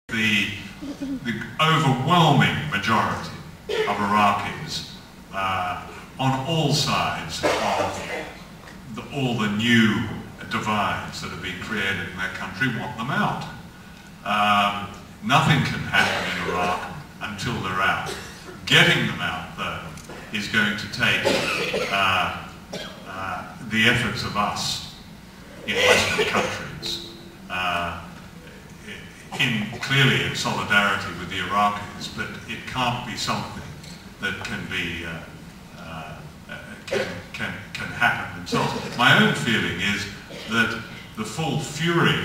The overwhelming majority of Iraqis on all sides of all the new divides that have been created in their country want them out. Nothing can happen in Iraq until they're out. Getting them out, though, is going to take the efforts of us in Western countries. Clearly in solidarity with the Iraqis, but it can't be something that can be can happen themselves. My own feeling is that the full fury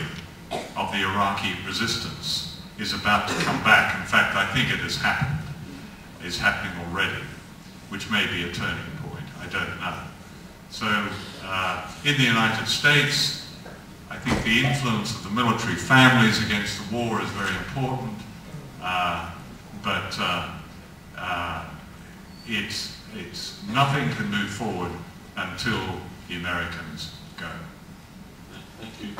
of the Iraqi resistance is about to come back. In fact, I think it has happened. It's happening already, which may be a turning point. I don't know. So, in the United States, I think the influence of the military families against the war is very important, but it's nothing can move forward until the Americans go. Thank you.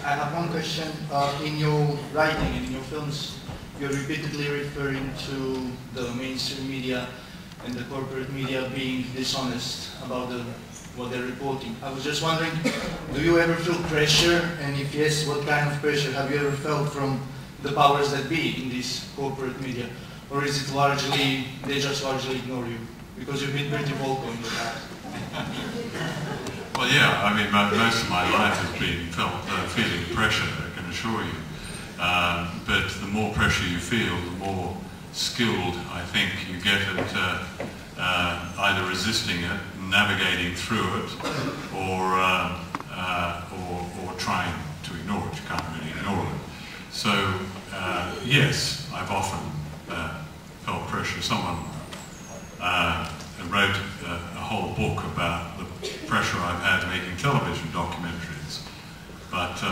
I have one question. In your writing and in your films, you're repeatedly referring to the mainstream media and the corporate media being dishonest about what they're reporting. I was just wondering, do you ever feel pressure? And if yes, what kind of pressure have you ever felt from the powers that be in this corporate media? Or is it largely, they just largely ignore you? Because you've been pretty vocal in the past. Well, yeah, I mean, most of my life has been feeling pressure, I can assure you. But the more pressure you feel, the more skilled, I think, you get at either resisting it, navigating through it, or trying to ignore it. You can't really ignore it. So, yes, I've often felt pressure. Someone wrote a whole book about the pressure I've had making television documentaries, but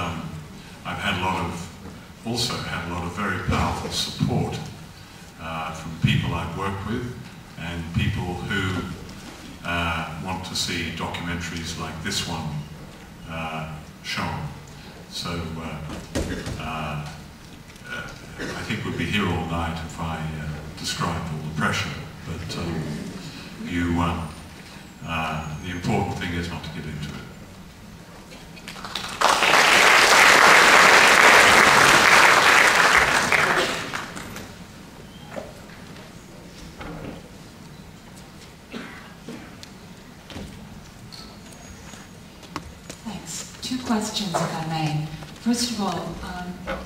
I've had also had a lot of very powerful support from people I've worked with and people who want to see documentaries like this one shown. So I think we'd be here all night if I described all the pressure, but the important thing is not to get into it. Thanks. Two questions, if I may. First of all,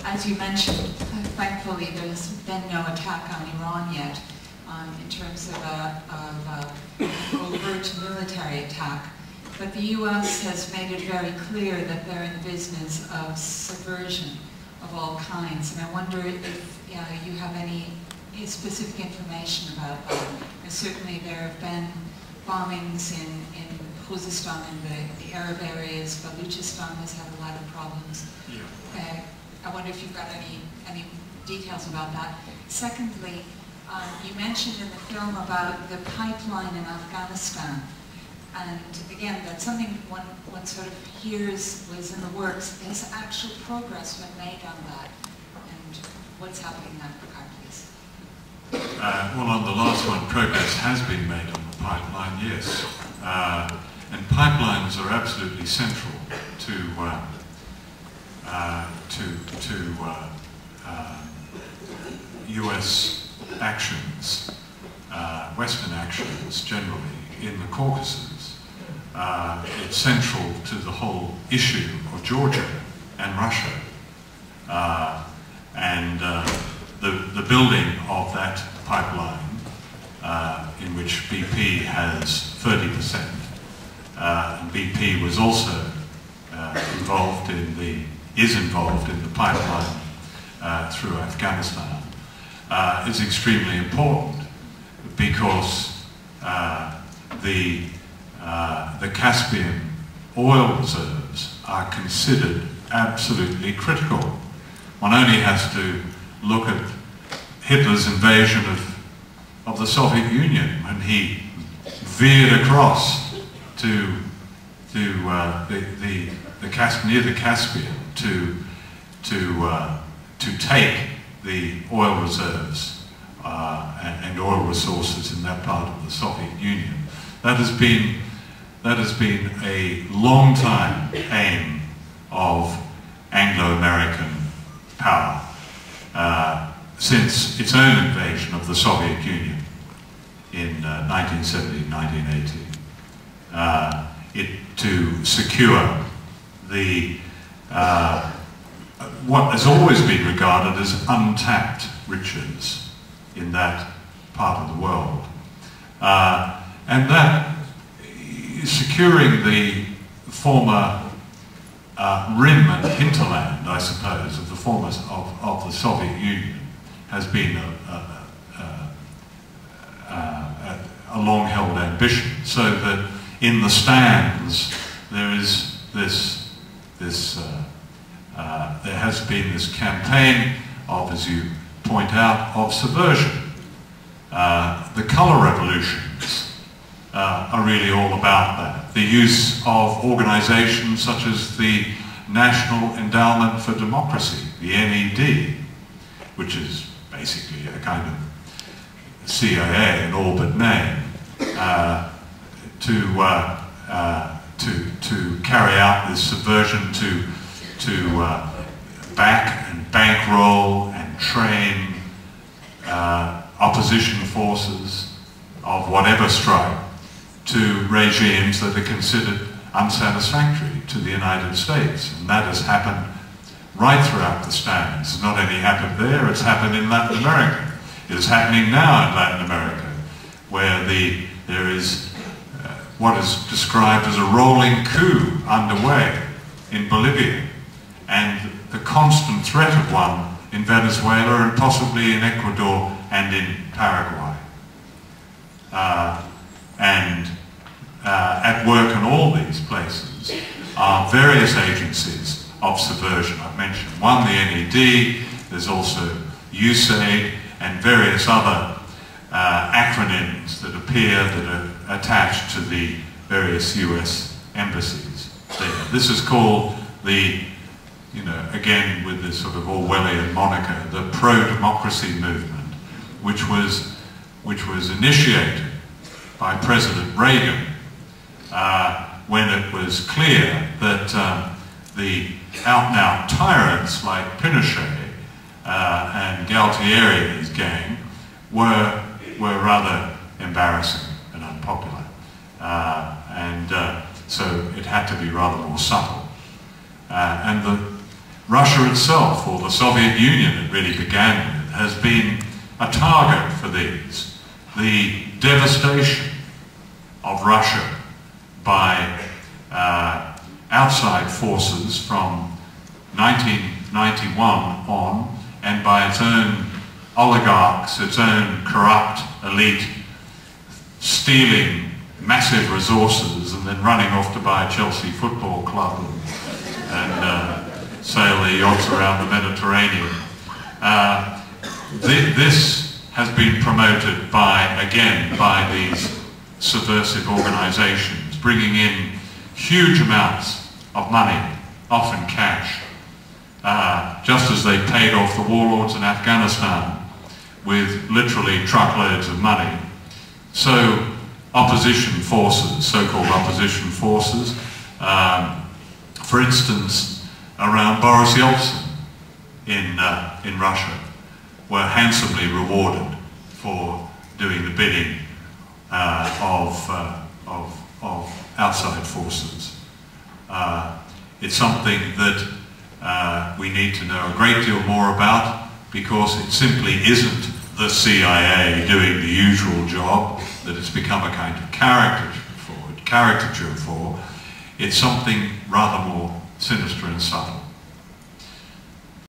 as you mentioned, thankfully there's been no attack on Iran yet. In terms of an overt military attack. But the U.S. has made it very clear that they're in the business of subversion of all kinds. And I wonder if you have any specific information about that. And certainly there have been bombings in Khuzestan, in the Arab areas. Baluchistan has had a lot of problems. Yeah. I wonder if you've got any details about that. Secondly, you mentioned in the film about the pipeline in Afghanistan, and again, that's something one sort of hears was in the works. Has actual progress been made on that, and what's happening in that regard, please? Well, on the last one, progress has been made on the pipeline, yes. And pipelines are absolutely central to U.S. actions, Western actions generally in the Caucasus. It's central to the whole issue of Georgia and Russia. The building of that pipeline, in which BP has 30%, and BP was also is involved in the pipeline through Afghanistan, is extremely important because the Caspian oil reserves are considered absolutely critical. One only has to look at Hitler's invasion of the Soviet Union, when he veered across to near the Caspian to take the oil reserves and oil resources in that part of the Soviet Union. That has been a long time aim of Anglo-American power since its own invasion of the Soviet Union in 1970-1980. To secure the what has always been regarded as untapped riches in that part of the world. And that securing the former rim and hinterland, I suppose, of the former of the Soviet Union has been a long-held ambition, so that in the stands there is there has been this campaign of, as you point out, of subversion. The colour revolutions are really all about that. The use of organisations such as the National Endowment for Democracy, the NED, which is basically a kind of CIA in all but name, to carry out this subversion, to back and bankroll and train opposition forces of whatever stripe to regimes that are considered unsatisfactory to the United States. And that has happened right throughout the stands. It's not only happened there, it's happened in Latin America. It is happening now in Latin America, where there is what is described as a rolling coup underway in Bolivia, and the constant threat of one in Venezuela and possibly in Ecuador and in Paraguay. At work in all these places are various agencies of subversion. I've mentioned one, the NED, there's also USAID and various other acronyms that appear that are attached to the various US embassies there. This is called the, again with this sort of Orwellian moniker, the pro-democracy movement, which was initiated by President Reagan when it was clear that the out-and-out tyrants like Pinochet and Galtieri's gang were rather embarrassing and unpopular. So it had to be rather more subtle. And Russia itself, or the Soviet Union it really began with, has been a target for these. The devastation of Russia by outside forces from 1991 on, and by its own oligarchs, its own corrupt elite, stealing massive resources and then running off to buy a Chelsea football club and sail their yachts around the Mediterranean. This has been promoted by these subversive organisations, bringing in huge amounts of money, often cash, just as they paid off the warlords in Afghanistan with literally truckloads of money. So opposition forces, so-called opposition forces, for instance, around Boris Yeltsin in Russia, were handsomely rewarded for doing the bidding of outside forces. It's something that we need to know a great deal more about, because it simply isn't the CIA doing the usual job that it's become a kind of caricature for. It's something rather more sinister and subtle.